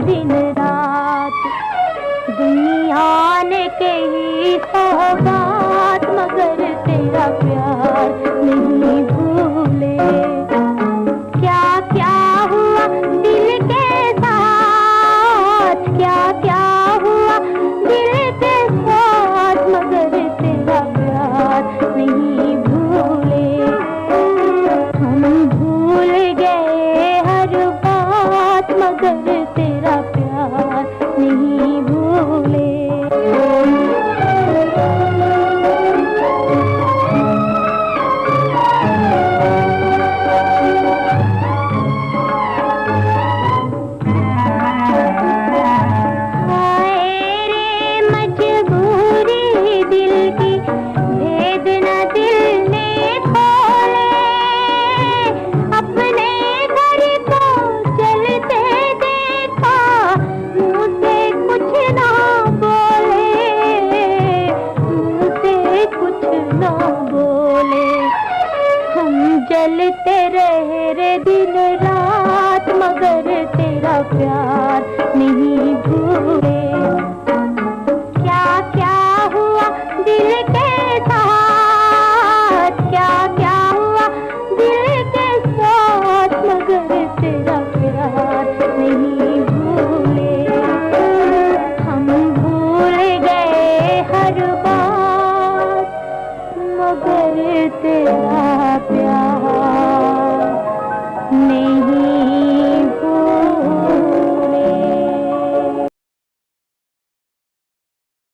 दिन रात। दुनिया ने कही सौगात मगर तेरा प्यार नहीं भूले। क्या क्या हुआ दिल के साथ, क्या क्या हुआ दिल के साथ मगर तेरा प्यार नहीं भूले। हम भूल गए हर बात मगर तेरा प्यार नहीं भूले। जलते रहे रे दिन रात मगर तेरा प्यार नहीं भूले। क्या क्या हुआ दिल के साथ, क्या क्या हुआ दिल के साथ मगर तेरा प्यार नहीं भूले। हम भूल गए हर बात मगर तेरा